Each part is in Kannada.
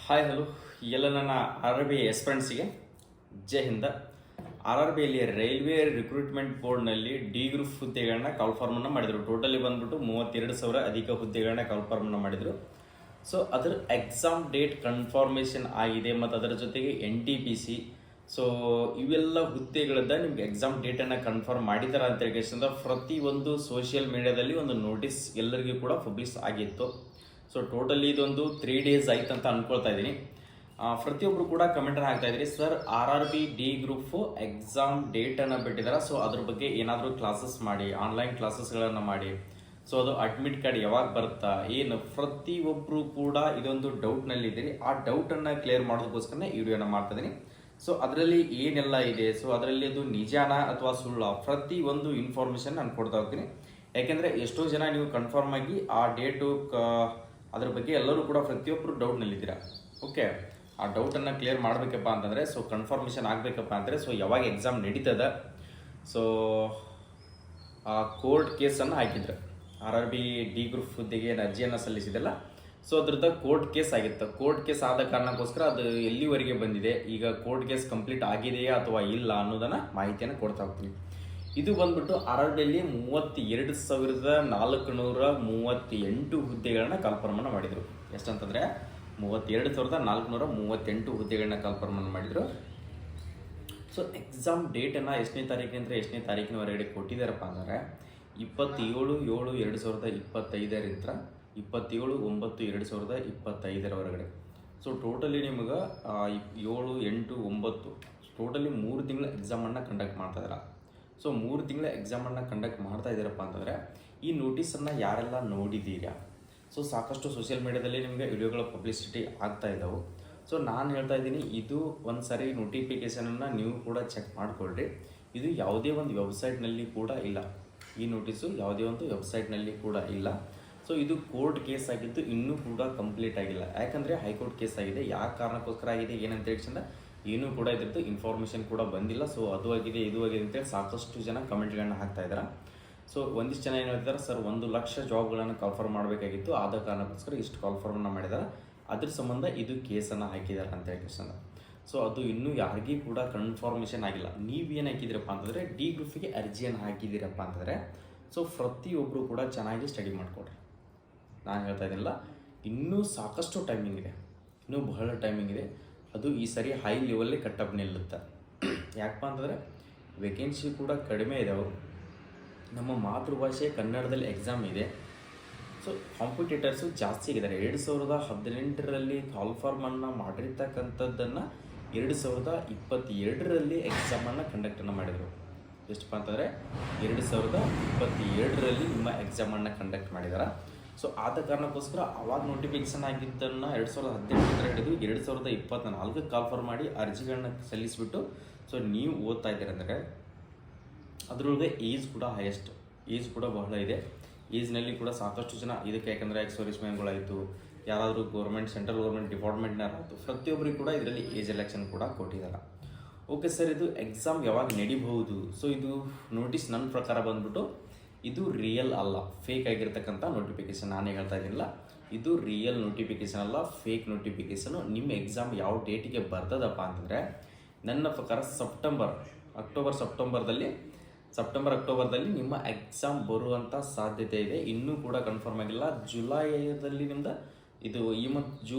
ಹಾಯ್ ಹಲೋ ಎಲ್ಲ ನನ್ನ ಆರ್ ಆರ್ ಬಿ ಎಸ್ಪರೆಂಟ್ಸಿಗೆ ಜೈ ಹಿಂದ. ಆರ್ ಆರ್ ಬಿಯಲ್ಲಿ ರೈಲ್ವೆ ರಿಕ್ರೂಟ್ಮೆಂಟ್ ಬೋರ್ಡ್ನಲ್ಲಿ ಡಿ ಗ್ರೂಪ್ ಹುದ್ದೆಗಳನ್ನ ಕಾಲ್ಫಾರ್ಮನ್ನು ಮಾಡಿದರು. ಟೋಟಲಿ ಬಂದ್ಬಿಟ್ಟು 32,000 ಅಧಿಕ ಹುದ್ದೆಗಳನ್ನ ಕಾಲ್ಫಾರ್ಮನ್ನು ಮಾಡಿದರು. ಸೊ ಅದರ ಎಕ್ಸಾಮ್ ಡೇಟ್ ಕನ್ಫರ್ಮೇಷನ್ ಆಗಿದೆ ಮತ್ತು ಅದರ ಜೊತೆಗೆ NTPC. ಸೊ ಇವೆಲ್ಲ ಹುದ್ದೆಗಳದ ನಿಮ್ಗೆ ಎಕ್ಸಾಮ್ ಡೇಟನ್ನು ಕನ್ಫರ್ಮ್ ಮಾಡಿದಾರ ಅಂತ ಹೇಳಿ ಪ್ರತಿಯೊಂದು ಸೋಷಿಯಲ್ ಮೀಡಿಯಾದಲ್ಲಿ ಒಂದು ನೋಟಿಸ್ ಎಲ್ಲರಿಗೂ ಕೂಡ ಪಬ್ಲಿಷ್ ಆಗಿತ್ತು. ಸೊ ಟೋಟಲಿ ಇದೊಂದು 3 days ಆಯ್ತು ಅಂತ ಅನ್ಕೊಳ್ತಾ ಇದ್ದೀನಿ. ಪ್ರತಿಯೊಬ್ಬರು ಕೂಡ ಕಮೆಂಟನ್ನು ಹಾಕ್ತಾ ಇದ್ರಿ, sir RRB D group exam ಡೇಟನ್ನು ಬಿಟ್ಟಿದ್ದಾರೆ, ಸೊ ಅದ್ರ ಬಗ್ಗೆ ಏನಾದರೂ ಕ್ಲಾಸಸ್ ಮಾಡಿ, ಆನ್ಲೈನ್ ಕ್ಲಾಸಸ್ಗಳನ್ನು ಮಾಡಿ, ಸೊ ಅದು ಅಡ್ಮಿಟ್ ಕಾರ್ಡ್ ಯಾವಾಗ ಬರುತ್ತಾ ಏನು, ಪ್ರತಿಯೊಬ್ಬರು ಕೂಡ ಇದೊಂದು ಡೌಟ್ನಲ್ಲಿದ್ದೀರಿ. ಆ ಡೌಟನ್ನು ಕ್ಲಿಯರ್ ಮಾಡೋದಕ್ಕೋಸ್ಕರ ಈ ವಿಡಿಯೋನ ಮಾಡ್ತಾ ಇದ್ದೀನಿ. ಸೊ ಅದರಲ್ಲಿ ಏನೆಲ್ಲ ಇದೆ, ಸೊ ಅದರಲ್ಲಿ ಅದು ನಿಜಾನ ಅಥವಾ ಸುಳ್ಳ, ಪ್ರತಿಯೊಂದು ಇನ್ಫಾರ್ಮೇಷನ್ ನಾನು ಕೊಡ್ತಾ ಹೋಗ್ತೀನಿ. ಯಾಕೆಂದರೆ ಎಷ್ಟೋ ಜನ ನೀವು ಕನ್ಫರ್ಮ್ ಆಗಿ ಆ ಡೇಟು ಅದ್ರ ಬಗ್ಗೆ ಎಲ್ಲರೂ ಕೂಡ ಪ್ರತಿಯೊಬ್ಬರು ಡೌಟ್ನಲ್ಲಿದ್ದೀರಾ. ಓಕೆ, ಆ ಡೌಟನ್ನು ಕ್ಲಿಯರ್ ಮಾಡಬೇಕಪ್ಪ ಅಂತಂದರೆ, ಸೊ ಕನ್ಫರ್ಮೇಷನ್ ಆಗಬೇಕಪ್ಪ ಅಂದರೆ, ಸೊ ಯಾವಾಗ ಎಕ್ಸಾಮ್ ನಡೀತದ, ಸೊ ಆ ಕೋರ್ಟ್ ಕೇಸನ್ನು ಹಾಕಿದ್ರು. RRB ಡಿ ಗ್ರೂಪ್ ಹುದ್ದೆಗೆ ಅರ್ಜಿಯನ್ನು ಸಲ್ಲಿಸಿದೆಲ್ಲ, ಸೊ ಅದ್ರದ್ದು ಕೋರ್ಟ್ ಕೇಸ್ ಆಗಿತ್ತು. ಕೋರ್ಟ್ ಕೇಸ್ ಆದ ಕಾರಣಕ್ಕೋಸ್ಕರ ಅದು ಎಲ್ಲಿವರೆಗೆ ಬಂದಿದೆ, ಈಗ ಕೋರ್ಟ್ ಕೇಸ್ ಕಂಪ್ಲೀಟ್ ಆಗಿದೆಯಾ ಅಥವಾ ಇಲ್ಲ ಅನ್ನೋದನ್ನು ಮಾಹಿತಿಯನ್ನು ಕೊಡ್ತಾ ಹೋಗ್ತೀನಿ. ಇದು ಬಂದ್ಬಿಟ್ಟು RRBಯಲ್ಲಿ 32,438 ಹುದ್ದೆಗಳನ್ನ ಕನ್ಫರ್ಮನ್ನು ಮಾಡಿದರು. ಎಷ್ಟಂತಂದರೆ 32,438 ಹುದ್ದೆಗಳನ್ನ ಕನ್ಫರ್ಮನ್ನು ಮಾಡಿದರು. ಸೊ ಎಕ್ಸಾಮ್ ಡೇಟನ್ನು ಎಷ್ಟನೇ ತಾರೀಕಿನ ಹೊರಗಡೆ ಕೊಟ್ಟಿದ್ದಾರಪ್ಪ ಅಂದರೆ 27/7/2025 27/9/2025 ಹೊರಗಡೆ. ಸೊ ಟೋಟಲಿ ನಿಮಗೆ 7, 8, 9 ಟೋಟಲಿ 3 ತಿಂಗಳ ಎಕ್ಸಾಮನ್ನು ಕಂಡಕ್ಟ್ ಮಾಡ್ತಾ ಇದ್ದಾರೆ. ಸೊ 3 ತಿಂಗಳ ಎಕ್ಸಾಮನ್ನು ಕಂಡಕ್ಟ್ ಮಾಡ್ತಾ ಇದ್ದೀರಪ್ಪ ಅಂತಂದರೆ ಈ ನೋಟಿಸನ್ನು ಯಾರೆಲ್ಲ ನೋಡಿದ್ದೀರಾ, ಸೊ ಸಾಕಷ್ಟು ಸೋಷಿಯಲ್ ಮೀಡಿಯಾದಲ್ಲಿ ನಿಮಗೆ ವಿಡಿಯೋಗಳ ಪಬ್ಲಿಸಿಟಿ ಆಗ್ತಾ ಇದ್ದಾವೆ. ಸೊ ನಾನು ಹೇಳ್ತಾ ಇದ್ದೀನಿ, ಇದು ಒಂದು ಸಾರಿ ನೋಟಿಫಿಕೇಷನನ್ನು ನೀವು ಕೂಡ ಚೆಕ್ ಮಾಡಿಕೊಳ್ಳ್ರಿ. ಇದು ಯಾವುದೇ ಒಂದು ವೆಬ್ಸೈಟ್ನಲ್ಲಿ ಕೂಡ ಇಲ್ಲ, ಈ ನೋಟಿಸು ಯಾವುದೇ ಒಂದು ವೆಬ್ಸೈಟ್ನಲ್ಲಿ ಕೂಡ ಇಲ್ಲ. ಸೊ ಇದು ಕೋರ್ಟ್ ಕೇಸ್ ಆಗಿದ್ದು ಇನ್ನೂ ಕೂಡ ಕಂಪ್ಲೀಟ್ ಆಗಿಲ್ಲ. ಯಾಕಂದರೆ ಹೈಕೋರ್ಟ್ ಕೇಸ್ ಆಗಿದೆ. ಯಾವ ಕಾರಣಕ್ಕೋಸ್ಕರ ಆಗಿದೆ ಏನಂತ ಹೇಳಿ ಏನೂ ಕೂಡ ಇದ್ರದ್ದು ಇನ್ಫಾರ್ಮೇಷನ್ ಕೂಡ ಬಂದಿಲ್ಲ. ಸೊ ಅದು ಆಗಿದೆ ಇದು ಆಗಿದೆ ಅಂತೇಳಿ ಸಾಕಷ್ಟು ಜನ ಕಮೆಂಟ್ಗಳನ್ನ ಹಾಕ್ತಾ ಇದ್ದಾರೆ. ಸೊ ಒಂದಿಷ್ಟು ಜನ ಏನು ಹೇಳ್ತಾರೆ, ಸರ್ 1,00,000 ಜಾಬ್ಗಳನ್ನು ಕಾಲ್ಫರ್ಮ್ ಮಾಡಬೇಕಾಗಿತ್ತು, ಆದ ಕಾರಣಕ್ಕೋಸ್ಕರ ಇಷ್ಟು ಕಾಲ್ಫರ್ಮನ್ನು ಮಾಡಿದ್ದಾರೆ, ಅದ್ರ ಸಂಬಂಧ ಇದು ಕೇಸನ್ನು ಹಾಕಿದ್ದಾರೆ ಅಂತ ಹೇಳಿ. ಸೊ ಅದು ಇನ್ನೂ ಯಾರಿಗೂ ಕೂಡ ಕನ್ಫರ್ಮೇಷನ್ ಆಗಿಲ್ಲ. ನೀವೇನು ಹಾಕಿದ್ದೀರಪ್ಪ ಅಂತಂದರೆ ಡಿ ಗ್ರೂಪಿಗೆ ಅರ್ಜಿಯನ್ನು ಹಾಕಿದ್ದೀರಪ್ಪ ಅಂತಂದರೆ, ಸೊ ಪ್ರತಿಯೊಬ್ಬರು ಕೂಡ ಚೆನ್ನಾಗಿ ಸ್ಟಡಿ ಮಾಡಿಕೊಡ್ರಿ. ನಾನು ಹೇಳ್ತಾ ಇದ್ದೀನಲ್ಲ, ಇನ್ನೂ ಸಾಕಷ್ಟು ಟೈಮಿಂಗ್ ಇದೆ, ಇನ್ನೂ ಬಹಳ ಟೈಮಿಂಗ್ ಇದೆ. ಅದು ಈ ಸರಿ ಹೈ ಲೆವೆಲ್ಲೇ ಕಟ್ಟಪ್ ನಿಲ್ಲುತ್ತೆ. ಯಾಕಪ್ಪ ಅಂತಂದರೆ ವೇಕೆನ್ಸಿ ಕೂಡ ಕಡಿಮೆ ಇದಾವೆ. ನಮ್ಮ ಮಾತೃಭಾಷೆ ಕನ್ನಡದಲ್ಲಿ ಎಕ್ಸಾಮ್ ಇದೆ. ಸೊ ಕಾಂಪಿಟೇಟರ್ಸು ಜಾಸ್ತಿ ಆಗಿದ್ದಾರೆ. 2018ರಲ್ಲಿ ಕಾಲ್ಫಾರ್ಮನ್ನು ಮಾಡಿರ್ತಕ್ಕಂಥದ್ದನ್ನು 2022ರಲ್ಲಿ ಎಕ್ಸಾಮನ್ನು ಕಂಡಕ್ಟನ್ನು ಮಾಡಿದರು. ಎಷ್ಟಪ್ಪ ಅಂತಂದರೆ 2022ರಲ್ಲಿ ನಿಮ್ಮ ಎಕ್ಸಾಮನ್ನು ಕಂಡಕ್ಟ್ ಮಾಡಿದ್ದಾರೆ. ಸೊ ಆದ ಕಾರಣಕ್ಕೋಸ್ಕರ ಅವಾಗ ನೋಟಿಫಿಕೇಷನ್ ಆಗಿದ್ದನ್ನು 2018 ಹಿಡಿದು 2024 ಕಾಲ್ಫಾರ್ಮ್ ಮಾಡಿ ಅರ್ಜಿಗಳನ್ನ ಸಲ್ಲಿಸಿಬಿಟ್ಟು ಸೊ ನೀವು ಓದ್ತಾ ಇದ್ದೀರ ಅಂದರೆ ಅದರೊಳಗೆ ಏಜ್ ಕೂಡ ಹೈಯೆಸ್ಟ್, ಏಜ್ ಕೂಡ ಬಹಳ ಇದೆ. ಏಜ್ನಲ್ಲಿ ಕೂಡ ಸಾಕಷ್ಟು ಜನ ಇದಕ್ಕೆ, ಯಾಕಂದರೆ ಎಕ್ಸ್ ಮ್ಯಾನ್ಗಳಾಯಿತು, ಯಾರಾದರೂ ಸೆಂಟ್ರಲ್ ಗೌರ್ಮೆಂಟ್ ಡಿಪಾರ್ಟ್ಮೆಂಟ್ನಾರಾಯಿತು, ಪ್ರತಿಯೊಬ್ಬರಿಗೂ ಕೂಡ ಇದರಲ್ಲಿ ಏಜ್ ಎಲೆಕ್ಷನ್ ಕೂಡ ಕೊಟ್ಟಿದ್ದಾರೆ. ಓಕೆ ಸರ್, ಇದು ಎಕ್ಸಾಮ್ ಯಾವಾಗ ನಡಿಬಹುದು? ಸೊ ಇದು ನೋಟಿಸ್ ನನ್ನ ಪ್ರಕಾರ ಬಂದ್ಬಿಟ್ಟು ಇದು ರಿಯಲ್ ಅಲ್ಲ, ಫೇಕ್ ಆಗಿರ್ತಕ್ಕಂಥ ನೋಟಿಫಿಕೇಷನ್. ನಾನೇ ಹೇಳ್ತಾ ಇದ್ದೀನಿಲ್ಲ, ಇದು ರಿಯಲ್ ನೋಟಿಫಿಕೇಷನ್ ಅಲ್ಲ, ಫೇಕ್ ನೋಟಿಫಿಕೇಷನು. ನಿಮ್ಮ ಎಕ್ಸಾಮ್ ಯಾವ ಡೇಟಿಗೆ ಬರ್ತದಪ್ಪ ಅಂತಂದರೆ ನನ್ನ ಪ್ರಕಾರ ಸೆಪ್ಟೆಂಬರ್-ಅಕ್ಟೋಬರ್ದಲ್ಲಿ ನಿಮ್ಮ ಎಕ್ಸಾಮ್ ಬರುವಂಥ ಸಾಧ್ಯತೆ ಇದೆ. ಇನ್ನೂ ಕೂಡ ಕನ್ಫರ್ಮ್ ಆಗಿಲ್ಲ. ಜುಲೈದಲ್ಲಿ ನಿಮ್ದು ಇದು ಈ ಮಂತ್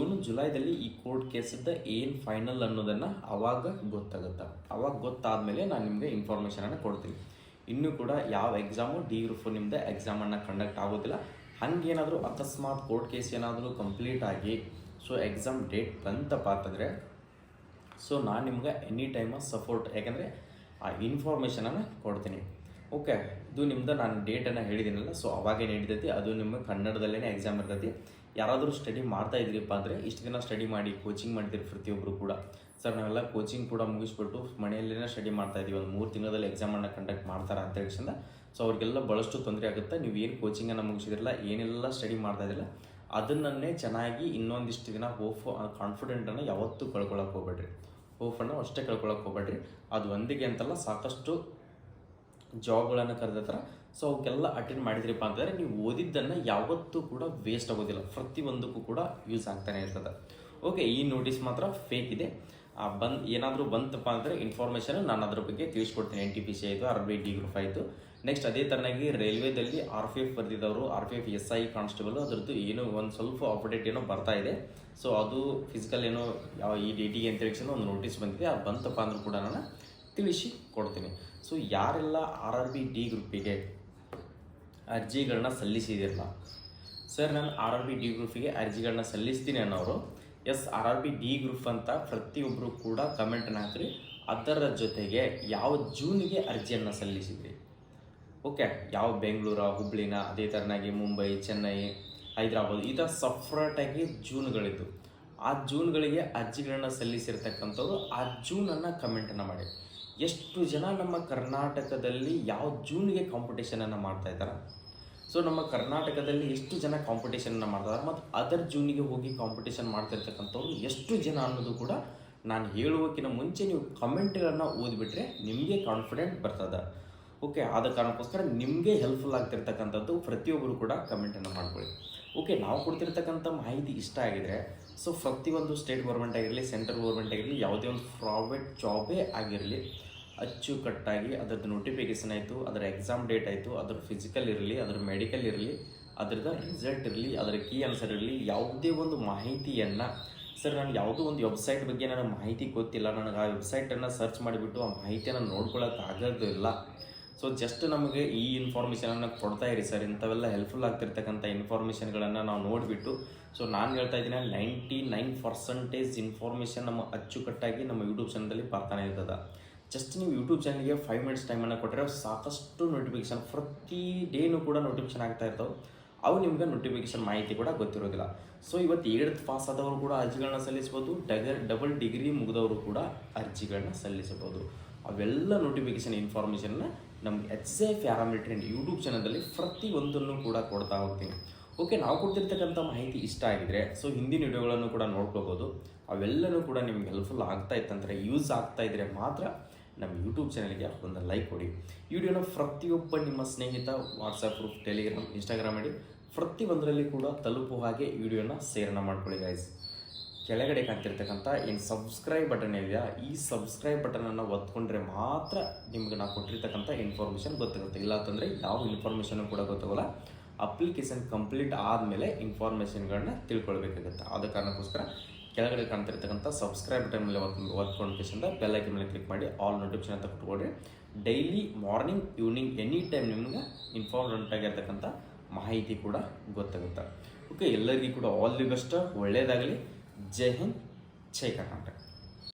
ಜುಲೈದಲ್ಲಿ ಈ ಕೋರ್ಟ್ ಕೇಸಿದ್ದ ಏನು ಫೈನಲ್ ಅನ್ನೋದನ್ನು ಅವಾಗ ಗೊತ್ತಾಗುತ್ತೆ. ಅವಾಗ ಗೊತ್ತಾದಮೇಲೆ ನಾನು ನಿಮಗೆ ಇನ್ಫಾರ್ಮೇಷನನ್ನು ಕೊಡ್ತೀನಿ. ಇನ್ನೂ ಕೂಡ ಯಾವ ಎಕ್ಸಾಮು ಡಿ ಗ್ರೂಪ್ ನಿಮ್ಮದು ಎಕ್ಸಾಮನ್ನು ಕಂಡಕ್ಟ್ ಆಗೋದಿಲ್ಲ. ಹಾಗೇನಾದರೂ ಅಕಸ್ಮಾತ್ ಕೋರ್ಟ್ ಕೇಸ್ ಏನಾದರೂ ಕಂಪ್ಲೀಟ್ ಆಗಿ ಸೊ ಎಕ್ಸಾಮ್ ಡೇಟ್ ಬಂತಪ್ಪ ಅಂತಂದರೆ ಸೊ ನಾನು ನಿಮ್ಗೆ ಎನಿ ಟೈಮ್ ಸಪೋರ್ಟ್, ಯಾಕೆಂದರೆ ಆ ಇನ್ಫಾರ್ಮೇಷನನ್ನು ಕೊಡ್ತೀನಿ. ಓಕೆ, ಇದು ನಿಮ್ದು ನಾನು ಡೇಟನ್ನು ಹೇಳಿದ್ದೀನಲ್ಲ, ಸೊ ಅವಾಗೇ ನಡೀತೈತಿ. ಅದು ನಿಮಗೆ ಕನ್ನಡದಲ್ಲೇ ಎಕ್ಸಾಮ್ ಇರ್ತೈತಿ. ಯಾರಾದರೂ ಸ್ಟಡಿ ಮಾಡ್ತಾ ಇದ್ದೀರಪ್ಪ ಅಂದರೆ ಇಷ್ಟು ದಿನ ಸ್ಟಡಿ ಮಾಡಿ ಕೋಚಿಂಗ್ ಮಾಡಿದ್ದೀರಿ ಪ್ರತಿಯೊಬ್ಬರು ಕೂಡ. ಸರ್ ನಾವೆಲ್ಲ ಕೋಚಿಂಗ್ ಕೂಡ ಮುಗಿಸ್ಬಿಟ್ಟು ಮನೆಯಲ್ಲೇ ಸ್ಟಡಿ ಮಾಡ್ತಾ ಇದ್ದೀವಿ, ಒಂದು 3 ತಿಂಗಳಲ್ಲಿ ಎಕ್ಸಾಮನ್ನು ಕಂಡಕ್ಟ್ ಮಾಡ್ತಾರೆ ಅಂತ ಹೇಳಿಸಿಂದ ಸೊ ಅವ್ರಿಗೆಲ್ಲ ಭಾಳಷ್ಟು ತೊಂದರೆ ಆಗುತ್ತೆ. ನೀವು ಏನು ಕೋಚಿಂಗನ್ನು ಮುಗಿಸಿದ್ರಲ್ಲ, ಏನೆಲ್ಲ ಸ್ಟಡಿ ಮಾಡ್ತಾ ಇದ್ದಿಲ್ಲ, ಅದನ್ನೇ ಚೆನ್ನಾಗಿ ಇನ್ನೊಂದಿಷ್ಟು ದಿನ ಕಾನ್ಫಿಡೆಂಟನ್ನು ಯಾವತ್ತೂ ಕಳ್ಕೊಳ್ಳೋಕೆ ಹೋಗ್ಬೇಡ್ರಿ. ಹೋಪನ್ನು ಅಷ್ಟೇ ಕಳ್ಕೊಳ್ಳೋಕೆ ಹೋಗ್ಬೇಡ್ರಿ. ಅದು ಒಂದಿಗೆ ಅಂತಲ್ಲ, ಸಾಕಷ್ಟು ಜಾಬ್ಗಳನ್ನು ಕರೆದಿರ್ತಾರೆ. ಸೊ ಅವಕ್ಕೆಲ್ಲ ಅಟೆಂಡ್ ಮಾಡಿದ್ರಿಪ್ಪ ಅಂತಂದರೆ ನೀವು ಓದಿದ್ದನ್ನು ಯಾವತ್ತೂ ಕೂಡ ವೇಸ್ಟ್ ಆಗೋದಿಲ್ಲ, ಪ್ರತಿಯೊಂದಕ್ಕೂ ಕೂಡ ಯೂಸ್ ಆಗ್ತಾನೆ ಇರ್ತದೆ. ಓಕೆ, ಈ ನೋಟಿಸ್ ಮಾತ್ರ ಫೇಕ್ ಇದೆ. ಏನಾದರೂ ಬಂತಪ್ಪ ಅಂದರೆ ಇನ್ಫಾರ್ಮೇಷನ್ ನಾನು ಅದ್ರ ಬಗ್ಗೆ ತಿಳಿಸ್ಕೊಡ್ತೀನಿ. NTPC ಆಯಿತು, RRB D ಗ್ರೂಪ್ ಆಯಿತು. ನೆಕ್ಸ್ಟ್ ಅದೇ ಥರನಾಗಿ ರೈಲ್ವೇದಲ್ಲಿ RPF ಬರೆದಿದ್ದವರು, RPF SI ಕಾನ್ಸ್ಟೇಬಲ್, ಅದ್ರದ್ದು ಏನೋ ಒಂದು ಸ್ವಲ್ಪ ಅಪ್ಡೇಟ್ ಏನೋ ಬರ್ತಾ ಇದೆ. ಸೊ ಅದು ಫಿಸಿಕಲ್ ಏನೋ ಈ ಡೇಟಿಗೆ ಅಂತ ಹೇಳಿ ಒಂದು ನೋಟಿಸ್ ಬಂದಿದೆ. ಅದು ಬಂತಪ್ಪ ಅಂದರೂ ಕೂಡ ನಾನು ತಿಳಿಸಿ ಕೊಡ್ತೀನಿ. ಸೊ ಯಾರೆಲ್ಲ RRB D ಗ್ರೂಪಿಗೆ ಅರ್ಜಿಗಳನ್ನ ಸಲ್ಲಿಸಿದಿರಲ್ಲ, ಸರ್ ನಾನು RRB D ಗ್ರೂಪಿಗೆ ಅರ್ಜಿಗಳನ್ನ ಸಲ್ಲಿಸ್ತೀನಿ ಅನ್ನೋರು, ಎಸ್ RRB D ಗ್ರೂಪ್ ಅಂತ ಪ್ರತಿಯೊಬ್ಬರು ಕೂಡ ಕಮೆಂಟನ್ನು ಹಾಕ್ರಿ. ಅದರ ಜೊತೆಗೆ ಯಾವ ಜೂನ್ಗೆ ಅರ್ಜಿಯನ್ನು ಸಲ್ಲಿಸಿದ್ರಿ, ಓಕೆ, ಯಾವ ಬೆಂಗಳೂರು, ಹುಬ್ಳಿನ, ಅದೇ ಥರನಾಗಿ ಮುಂಬೈ, ಚೆನ್ನೈ, ಹೈದರಾಬಾದ್, ಈ ಥರ ಸಪ್ರೇಟಾಗಿ ಜೂನ್ಗಳಿದ್ದು ಆ ಜೂನ್ಗಳಿಗೆ ಅರ್ಜಿಗಳನ್ನು ಸಲ್ಲಿಸಿರ್ತಕ್ಕಂಥವ್ರು ಆ ಜೂನನ್ನು ಕಮೆಂಟನ್ನು ಮಾಡಿ. ಎಷ್ಟು ಜನ ನಮ್ಮ ಕರ್ನಾಟಕದಲ್ಲಿ ಯಾವ ಜೂನ್ಗೆ ಕಾಂಪಿಟೇಷನನ್ನು ಮಾಡ್ತಾ ಇದ್ದಾರೆ, ಸೊ ನಮ್ಮ ಕರ್ನಾಟಕದಲ್ಲಿ ಎಷ್ಟು ಜನ ಕಾಂಪಿಟೇಷನನ್ನು ಮಾಡ್ತಾರೆ ಮತ್ತು ಅದರ್ ಜೂನಿಗೆ ಹೋಗಿ ಕಾಂಪಿಟೇಷನ್ ಮಾಡ್ತಿರ್ತಕ್ಕಂಥವ್ರು ಎಷ್ಟು ಜನ ಅನ್ನೋದು ಕೂಡ ನಾನು ಹೇಳುವಕ್ಕಿಂತ ಮುಂಚೆ ನೀವು ಕಮೆಂಟ್ಗಳನ್ನು ಓದಿಬಿಟ್ರೆ ನಿಮಗೆ ಕಾನ್ಫಿಡೆಂಟ್ ಬರ್ತದೆ. ಓಕೆ, ಆದ ಕಾರಣಕ್ಕೋಸ್ಕರ ನಿಮಗೆ ಹೆಲ್ಪ್ಫುಲ್ ಆಗ್ತಿರ್ತಕ್ಕಂಥದ್ದು ಪ್ರತಿಯೊಬ್ಬರು ಕೂಡ ಕಮೆಂಟನ್ನು ಮಾಡ್ಕೊಳ್ಳಿ. ಓಕೆ, ನಾವು ಕೊಡ್ತಿರ್ತಕ್ಕಂಥ ಮಾಹಿತಿ ಇಷ್ಟ ಆಗಿದರೆ, ಸೊ ಪ್ರತಿಯೊಂದು ಸ್ಟೇಟ್ ಗೌರ್ಮೆಂಟ್ ಆಗಿರಲಿ, ಸೆಂಟ್ರಲ್ ಗೌರ್ಮೆಂಟ್ ಆಗಿರಲಿ, ಯಾವುದೇ ಒಂದು ಪ್ರೈವೇಟ್ ಜಾಬೇ ಆಗಿರಲಿ, ಅಚ್ಚುಕಟ್ಟಾಗಿ ಅದರದ್ದು ನೋಟಿಫಿಕೇಷನ್ ಆಯಿತು, ಅದರ ಎಕ್ಸಾಮ್ ಡೇಟ್ ಆಯಿತು, ಅದರ ಫಿಸಿಕಲ್ ಇರಲಿ, ಅದರ ಮೆಡಿಕಲ್ ಇರಲಿ, ಅದರದ ರಿಸಲ್ಟ್ ಇರಲಿ, ಅದರ ಕೀ ಆನ್ಸರ್ ಇರಲಿ, ಯಾವುದೇ ಒಂದು ಮಾಹಿತಿಯನ್ನು, ಸರ್ ನನಗೆ ಯಾವುದೋ ಒಂದು ವೆಬ್ಸೈಟ್ ಬಗ್ಗೆ ನನಗೆ ಮಾಹಿತಿ ಗೊತ್ತಿಲ್ಲ, ನನಗೆ ಆ ವೆಬ್ಸೈಟನ್ನು ಸರ್ಚ್ ಮಾಡಿಬಿಟ್ಟು ಆ ಮಾಹಿತಿಯನ್ನು ನೋಡ್ಕೊಳ್ಳೋಕ್ಕಾಗೋದಿಲ್ಲ, ಸೊ ಜಸ್ಟ್ ನಮಗೆ ಈ ಇನ್ಫಾರ್ಮೇಷನನ್ನು ಕೊಡ್ತಾ ಇರಿ ಸರ್, ಇಂಥವೆಲ್ಲ ಹೆಲ್ಪ್ಫುಲ್ ಆಗ್ತಿರ್ತಕ್ಕಂಥ ಇನ್ಫಾರ್ಮೇಷನ್ಗಳನ್ನು ನಾವು ನೋಡಿಬಿಟ್ಟು, ಸೊ ನಾನು ಹೇಳ್ತಾ ಇದ್ದೀನಿ 99% ಇನ್ಫಾರ್ಮೇಷನ್ ನಮ್ಮ ಅಚ್ಚುಕಟ್ಟಾಗಿ ನಮ್ಮ ಯೂಟ್ಯೂಬ್ ಚಾನಲಲ್ಲಿ ಬರ್ತಾನೆ ಇರ್ತದೆ. ಜಸ್ಟ್ ನೀವು ಯೂಟ್ಯೂಬ್ ಚಾನಲ್ಗೆ 5 ಮಿನಿಟ್ಸ್ ಟೈಮನ್ನು ಕೊಟ್ಟರೆ ಸಾಕಷ್ಟು ನೋಟಿಫಿಕೇಷನ್ ಪ್ರತಿ ಡೇನೂ ಕೂಡ ನೋಟಿಫಿಕೇಷನ್ ಆಗ್ತಾ ಇರ್ತವೆ. ಅವು ನಿಮ್ಗೆ ನೋಟಿಫಿಕೇಷನ್ ಮಾಹಿತಿ ಕೂಡ ಗೊತ್ತಿರೋದಿಲ್ಲ. ಸೊ ಇವತ್ತು 8th ಪಾಸ್ ಆದವರು ಕೂಡ ಅರ್ಜಿಗಳನ್ನ ಸಲ್ಲಿಸ್ಬೋದು, ಡಬಲ್ ಡಿಗ್ರಿ ಮುಗಿದವರು ಕೂಡ ಅರ್ಜಿಗಳನ್ನ ಸಲ್ಲಿಸಬಹುದು. ಅವೆಲ್ಲ ನೋಟಿಫಿಕೇಷನ್ ಇನ್ಫಾರ್ಮೇಷನ್ನ ನಮ್ಮ HCI ಪ್ಯಾರಾಮಿಲಿಟರಿ ಯೂಟ್ಯೂಬ್ ಚಾನಲಲ್ಲಿ ಪ್ರತಿಯೊಂದನ್ನು ಕೂಡ ಕೊಡ್ತಾ ಹೋಗ್ತೀನಿ. ಓಕೆ, ನಾವು ಕೊಡ್ತಿರ್ತಕ್ಕಂಥ ಮಾಹಿತಿ ಇಷ್ಟ ಆಗಿದ್ರೆ ಸೊ ಹಿಂದಿನ ವಿಡಿಯೋಗಳನ್ನು ಕೂಡ ನೋಡ್ಕೋಬೋದು. ಅವೆಲ್ಲನೂ ಕೂಡ ನಿಮ್ಗೆ ಹೆಲ್ಪ್ಫುಲ್ ಆಗ್ತಾ ಇತ್ತಂದರೆ, ಯೂಸ್ ಆಗ್ತಾ ಇದ್ದರೆ ಮಾತ್ರ ನಮ್ಮ ಯೂಟ್ಯೂಬ್ ಚಾನಲ್ಗೆ ಒಂದು ಲೈಕ್ ಕೊಡಿ. ಈ ವಿಡಿಯೋನ ಪ್ರತಿಯೊಬ್ಬ ನಿಮ್ಮ ಸ್ನೇಹಿತ ವಾಟ್ಸಪ್ ಗ್ರೂಪ್, ಟೆಲಿಗ್ರಾಮ್, ಇನ್ಸ್ಟಾಗ್ರಾಮ್ ಮಾಡಿ ಪ್ರತಿಯೊಂದರಲ್ಲಿ ಕೂಡ ತಲುಪುವ ಹಾಗೆ ಈ ವಿಡಿಯೋನ ಶೇರನ್ನು ಮಾಡ್ಕೊಳ್ಳಿ ಗೈಸ್. ಕೆಳಗಡೆ ಕಾಣ್ತಿರ್ತಕ್ಕಂಥ ಏನು ಸಬ್ಸ್ಕ್ರೈಬ್ ಬಟನ್ ಇದೆಯಾ, ಈ ಸಬ್ಸ್ಕ್ರೈಬ್ ಬಟನನ್ನು ಒತ್ಕೊಂಡ್ರೆ ಮಾತ್ರ ನಿಮ್ಗೆ ನಾವು ಕೊಟ್ಟಿರ್ತಕ್ಕಂಥ ಇನ್ಫಾರ್ಮೇಷನ್ ಗೊತ್ತಾಗುತ್ತೆ. ಇಲ್ಲ ಅಂತಂದರೆ ಯಾವ ಇನ್ಫಾರ್ಮೇಷನ್ ಕೂಡ ಗೊತ್ತಾಗಲ್ಲ. ಅಪ್ಲಿಕೇಶನ್ ಕಂಪ್ಲೀಟ್ ಆದಮೇಲೆ ಇನ್ಫಾರ್ಮೇಷನ್ಗಳನ್ನ ತಿಳ್ಕೊಳ್ಬೇಕಾಗುತ್ತೆ. ಆದ ಕಾರಣಕ್ಕೋಸ್ಕರ ಕೆಳಗಡೆ ಕಾಣ್ತಿರ್ತಕ್ಕಂಥ ಸಬ್ಸ್ಕ್ರೈಬ್ ಬಟನ್ ಮೇಲೆ ಒತ್ಕೊಂಡು ಬೆಲ್ ಐಕನ್ ಮೇಲೆ ಕ್ಲಿಕ್ ಮಾಡಿ ಆಲ್ ನೋಟಿಫಿಕೇಶನ್ ಅಂತ ಕೊಟ್ಕೊಳ್ರಿ. Daily morning, evening, any time ನಿಮ್ಗೆ ಇನ್ಫಾರ್ಮೆಂಟ್ ಆಗಿರ್ತಕ್ಕಂಥ ಮಾಹಿತಿ ಕೂಡ ಗೊತ್ತಾಗುತ್ತೆ. ಓಕೆ, ಎಲ್ಲರಿಗೂ ಕೂಡ ಆಲ್ ದಿ ಬೆಸ್ಟ್, ಒಳ್ಳೆಯದಾಗಲಿ. ಜೈ ಹಿಂದ್, ಜೈ ಕರ್ನಾಟಕ.